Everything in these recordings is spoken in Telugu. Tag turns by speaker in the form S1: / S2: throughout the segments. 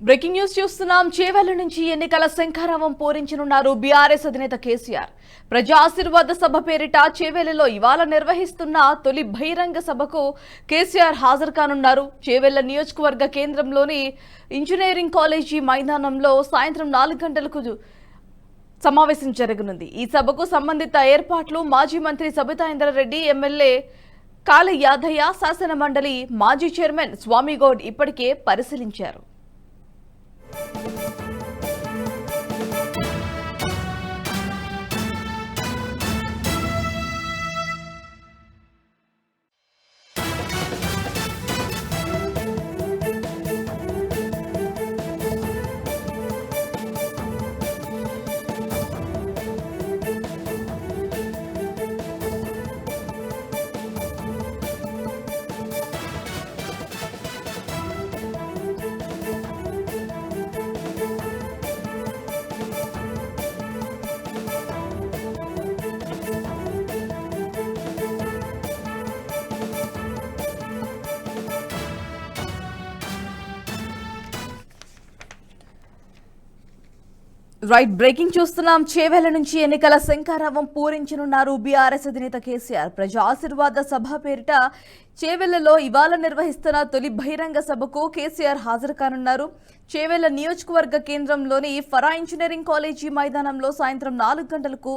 S1: బ్రేకింగ్ న్యూస్ చూస్తున్నాం. చేవెళ్ల నుంచి ఎన్నికల శంఖారావం పూరించనున్నారు బీఆర్ఎస్ అధినేత కేసీఆర్. ప్రజా ఆశీర్వాద సభ పేరిట చేవెళ్లలో ఇవాళ నిర్వహిస్తున్న తొలి బహిరంగ సభకు కేసీఆర్ హాజరు కానున్నారు. చేవెళ్ల నియోజకవర్గ కేంద్రంలోని ఇంజనీరింగ్ కాలేజీ మైదానంలో సాయంత్రం 4 గంటలకు సమావేశం జరగనుంది. ఈ సభకు సంబంధిత ఏర్పాట్లు మాజీ మంత్రి సబితా ఇంద్రారెడ్డి, ఎమ్మెల్యే కాళీ యాదయ్య, శాసన మండలి మాజీ చైర్మన్ స్వామిగౌడ్ ఇప్పటికే పరిశీలించారు. రైట్, బ్రేకింగ్ చూస్తున్నాం. చేవెళ్ల నుంచి ఎన్నికల శంఖారావం పూరించనున్నారు బీఆర్ఎస్ అధినేత కేసీఆర్. ప్రజా ఆశీర్వాద సభ పేరిట చేవెళ్లలో ఇవాళ నిర్వహిస్తున్న తొలి బహిరంగ సభకు కేసీఆర్ హాజరు కానున్నారు. చేవెళ్ల నియోజకవర్గ కేంద్రంలోని ఫరా ఇంజనీరింగ్ కాలేజీ మైదానంలో సాయంత్రం 4 గంటలకు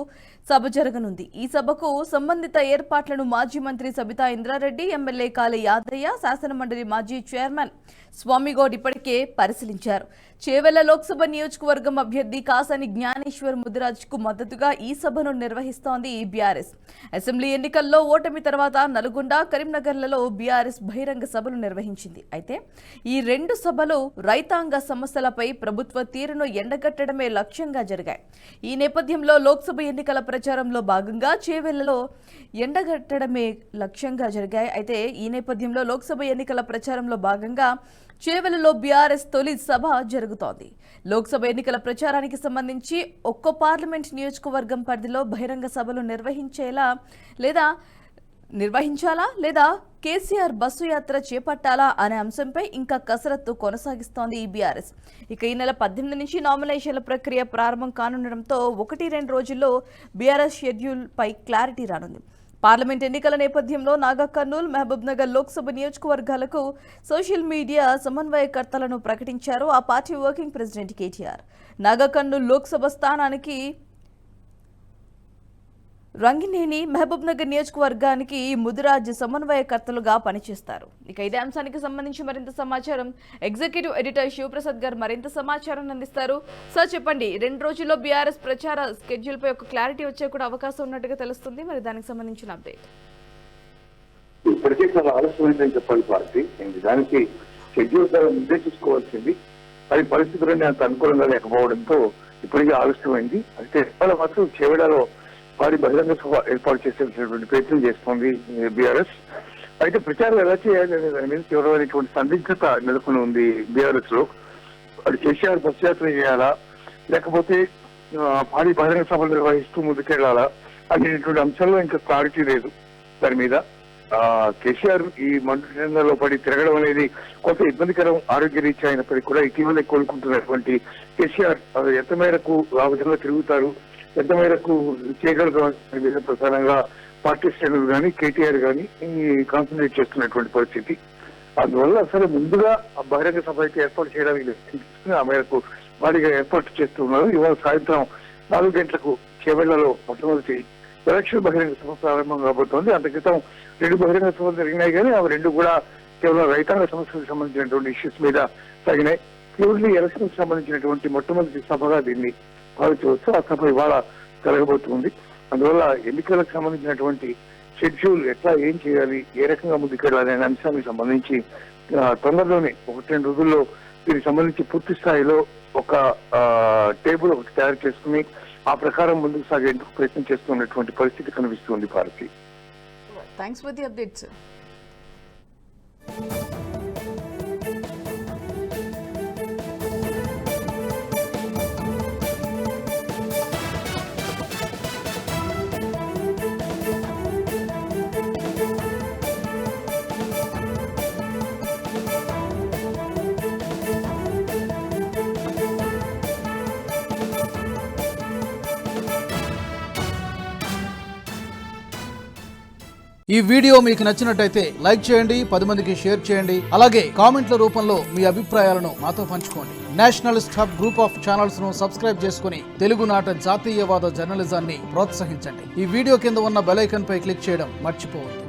S1: సభ జరగనుంది. ఈ సభకు సంబంధిత ఏర్పాట్లను మాజీ మంత్రి సబితా ఇంద్రారెడ్డి, ఎమ్మెల్యే కాళీ యాదయ్య, శాసన మండలి మాజీ చైర్మన్ స్వామిగౌడ్ ఇప్పటికే పరిశీలించారు. చేవెళ్ల లోక్సభ నియోజకవర్గం అభ్యర్థి కాసాని జ్ఞానేశ్వర్ ముదిరాజ్ కు మద్దతుగా ఈ సభను నిర్వహిస్తోంది బీఆర్ఎస్. అసెంబ్లీ ఎన్నికల్లో ఓటమి తర్వాత నల్గొండ, కరీంనగర్లలో బీఆర్ఎస్ బహిరంగ సభలు నిర్వహించింది. అయితే ఈ 2 సభలు రైతాంగ సమస్యలపై ప్రభుత్వ తీరును ఎండగట్టడమే లక్ష్యంగా జరిగాయి. ఈ నేపథ్యంలో లోక్సభ ఎన్నికల ప్రచారంలో భాగంగా చేవెళ్లలో ఎండగట్టడమే లక్ష్యంగా జరిగాయి. అయితే ఈ నేపథ్యంలో లోక్సభ ఎన్నికల ప్రచారంలో భాగంగా చేవెళ్లలో బీఆర్ఎస్ తొలి సభ జరుగుతోంది. లోక్సభ ఎన్నికల ప్రచారానికి సంబంధించి ఒక్కో పార్లమెంట్ నియోజకవర్గం పరిధిలో బహిరంగ సభలు నిర్వహించాలా లేదా కేసీఆర్ బస్సు యాత్ర చేపట్టాలా అనే అంశంపై ఇంకా కసరత్తు కొనసాగిస్తోంది ఈ బీఆర్ఎస్. ఇక ఈ నెల 18 నుంచి నామినేషన్ల ప్రక్రియ ప్రారంభం కానుండడంతో 1-2 రోజుల్లో బీఆర్ఎస్ షెడ్యూల్ పై క్లారిటీ రానుంది. పార్లమెంట్ ఎన్నికల నేపథ్యంలో నాగర్ కర్నూల్, మహబూబ్ నగర్ లోక్సభ నియోజకవర్గాలకు సోషల్ మీడియా సమన్వయకర్తలను ప్రకటించారు ఆ party working president KTR. Nagar Kurnool Lok Sabha స్థానానికి రంగినేని, మహబూబ్ నగర్ నియోజకవర్గానికి ముదిరాజ్ సమన్వయకర్తలుగా పనిచేస్తారు. ఇక ఇదే అంశానికి సంబంధించి మరింత సమాచారం ఎగ్జిక్యూటివ్ ఎడిటర్ శివప్రసాద్ గారు మరింత సమాచారాన్ని అందిస్తారు. సార్ చెప్పండి, 2 రోజుల్లో బీఆర్ఎస్ ప్రచార స్కెడ్యూల్ పై ఒక క్లారిటీ వచ్చే కూడా అవకాశం ఉన్నట్టుగా తెలుస్తుంది. మరి దానికి సంబంధించిన అప్డేట్
S2: ఇప్పటికే చాలా ఆలస్యమైందని చెప్పాలి. పార్టీ దానికి షెడ్యూల్ నిర్దేశించుకోవాల్సింది, అది పరిస్థితులన్నీ అంత అనుకూలంగా లేకపోవడంతో ఇప్పటికే ఆలస్యమైంది. అయితే మాత్రం చేవెళ్లలో వారి బహిరంగ సభ ఏర్పాటు చేసేటువంటి ప్రయత్నం చేస్తోంది బీఆర్ఎస్. అయితే ప్రచారం ఎలా చేయాలి అనే దాని మీద తీవ్రమైనటువంటి సందిగ్ధత నెలకొని ఉంది బీఆర్ఎస్ లో. అది కేసీఆర్ బస్ యాత్ర చేయాలా, లేకపోతే భారీ బహిరంగ సభలు నిర్వహిస్తూ ముందుకెళ్లాలా అనేటువంటి అంశాల్లో ఇంకా క్లారిటీ లేదు. దాని మీద కేసీఆర్ ఈ మంత్రిలో పడి తిరగడం అనేది కొంత ఇబ్బందికరం ఆరోగ్య రీత్యా అయినప్పటికీ కూడా ఇటీవలే కోలుకుంటున్నటువంటి కేసీఆర్ ఎంత మేరకు ఆ విధంగా తిరుగుతారు, ఎంత మేరకు చేయగలుగుతారు ప్రధానంగా పార్టీ శ్రేణులు కానీ కేటీఆర్ కానీ కాన్సన్ట్రేట్ చేస్తున్నటువంటి పరిస్థితి. అందువల్ల అసలు ముందుగా బహిరంగ సభ అయితే ఏర్పాటు చేయడానికి ఆ మేరకు వారిగా ఏర్పాటు చేస్తున్నారు. ఇవాళ సాయంత్రం 4 గంటలకు చేవెళ్లలో మొట్టమొదటి ఎలక్షన్ బహిరంగ సభ ప్రారంభం కాబోతోంది. అంత క్రితం 2 బహిరంగ సభలు జరిగినాయి కానీ అవి 2 కూడా కేవలం రైతాంగ సమస్యలకు సంబంధించినటువంటి ఇష్యూస్ మీద సాగినాయి. ప్యూర్లీ ఎలక్షన్ సంబంధించినటువంటి మొట్టమొదటి సభగా దీన్ని భావించవచ్చు. ఆ సభ ఇవాళ జరగబోతుంది. అందువల్ల ఎన్నికలకు సంబంధించినటువంటి షెడ్యూల్ ఎట్లా ఏం చేయాలి, ఏ రకంగా ముందుకెళ్ళాలి అనే అంశానికి సంబంధించి తొందరలోనే 1-2 రోజుల్లో దీనికి సంబంధించి పూర్తి స్థాయిలో ఒక టేబుల్ ఒకటి తయారు చేసుకుని ఆ ప్రకారం ముందుకు సాగేందుకు ప్రయత్నం చేస్తున్నటువంటి పరిస్థితి కనిపిస్తుంది Bharati.
S1: Thanks for the updates.
S3: ఈ వీడియో మీకు నచ్చినట్టయితే లైక్ చేయండి, 10 మందికి షేర్ చేయండి. అలాగే కామెంట్ల రూపంలో మీ అభిప్రాయాలను మాతో పంచుకోండి. Nationalist hub group of channels ను సబ్స్క్రైబ్ చేసుకుని తెలుగునాట జాతీయవాద జర్నలిజాన్ని ప్రోత్సహించండి. ఈ వీడియో కింద ఉన్న బెల్ ఐకాన్ పై క్లిక్ చేయడం మర్చిపోవద్దు.